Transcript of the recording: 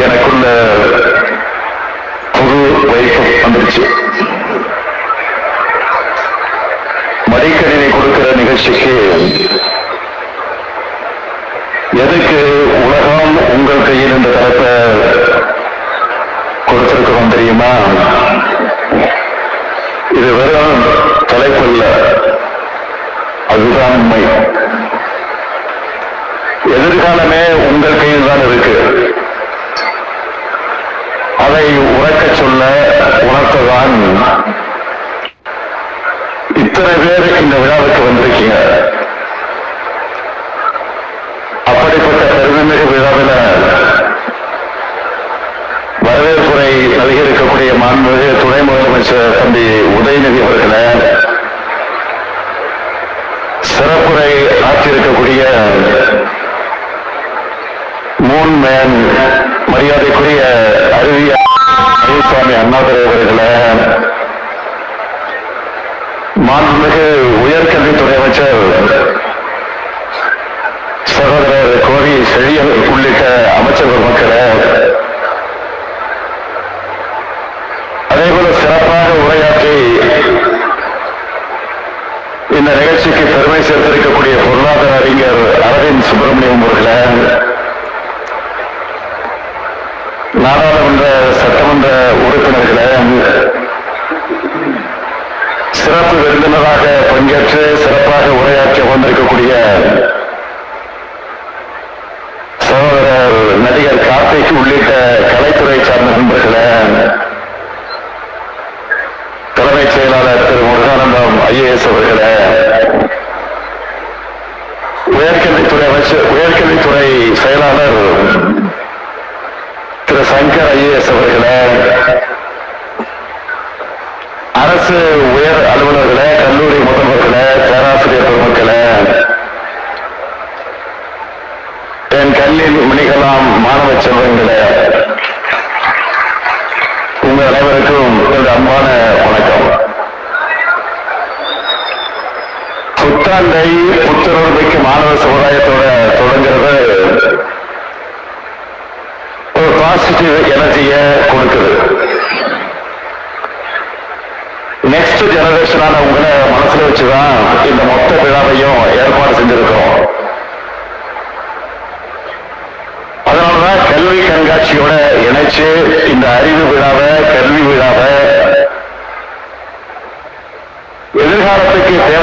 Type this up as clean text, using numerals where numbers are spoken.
எனக்குள்ள புது வைப்பு வந்துருச்சு. மடிக்கணினி கொடுக்கிற நிகழ்ச்சிக்கு எதுக்கு உலகம் உங்கள் கையில் என்ற தலைப்பை கொடுத்திருக்கிறோம் தெரியுமா? இது வெறும் தலைப்பல்ல, அதுதான் உண்மை. எதிர்காலமே உங்கள் கையில் தான் இருக்கு. அதை உறக்க சொல்ல உணர்த்ததான் இத்தனை பேர் இந்த விழாவுக்கு வந்திருக்கீங்க. அப்படிப்பட்ட பெருமைமிகு விழாவில் வரவேற்புரை நல்கி இருக்கக்கூடிய மாண்புமிகு துணை முதலமைச்சர் தம்பி உதயநிதி அவர்களை, சிறப்புரை ஆற்றியிருக்கக்கூடிய மூன்மேன் மரியாதைக்குரிய அறிவியல் அண்ணாதுரை அவர்களை, மாண்புமிகு உயர்கல்வித்துறை அமைச்சர் சகோதரர் கோரி செழியன் உள்ளிட்ட அமைச்சர்கள் மக்களை, அதேபோல சிறப்பாக உரையாற்றி இந்த நிகழ்ச்சிக்கு பெருமை சேர்த்திருக்கக்கூடிய பொருளாதார அறிஞர் அரவிந்த் சுப்பிரமணியம் அவர்களை, நாடாளுமன்ற சட்டமன்ற உறுப்பினர்களை, சிறப்பு விருந்தினராக பங்கேற்று சிறப்பாக உரையாற்றி வந்திருக்கக்கூடிய சகோதரர் நடிகர் கார்த்திக் உள்ளிட்ட கலைத்துறை சார்ந்த நண்பர்களை, தலைமைச் செயலாளர் திரு முருகானந்தம் ஐஏஎஸ் அவர்களை, உயர்கல்வித்துறை செயலாளர் திரு சங்கர் ஐஏஎஸ் அவர்களை, அரசு உயர் அலுவலர்களை, கல்லூரி முதல்வர்களை, பேராசிரியர் பெருமக்களை, என் கல்லில் மணிகளாம் மாணவ செல்வங்களை, உங்கள் அனைவருக்கும் எனது அன்பான வணக்கம். புத்தாண்டை புத்துணர்வுக்கு மாணவ சமுதாயத்தோட தொடங்குறது ஒரு பாசிட்டிவ் எனர்ஜியை கொடுக்குது. நெக்ஸ்ட் ஜெனரேஷனான உங்களை மனசுல வச்சுதான் இந்த மொத்த விழாவையும் ஏற்பாடு செஞ்சிருக்கிறோம். அதனாலதான் கல்வி கண்காட்சியோட இணைச்சு இந்த அறிவு விழாவை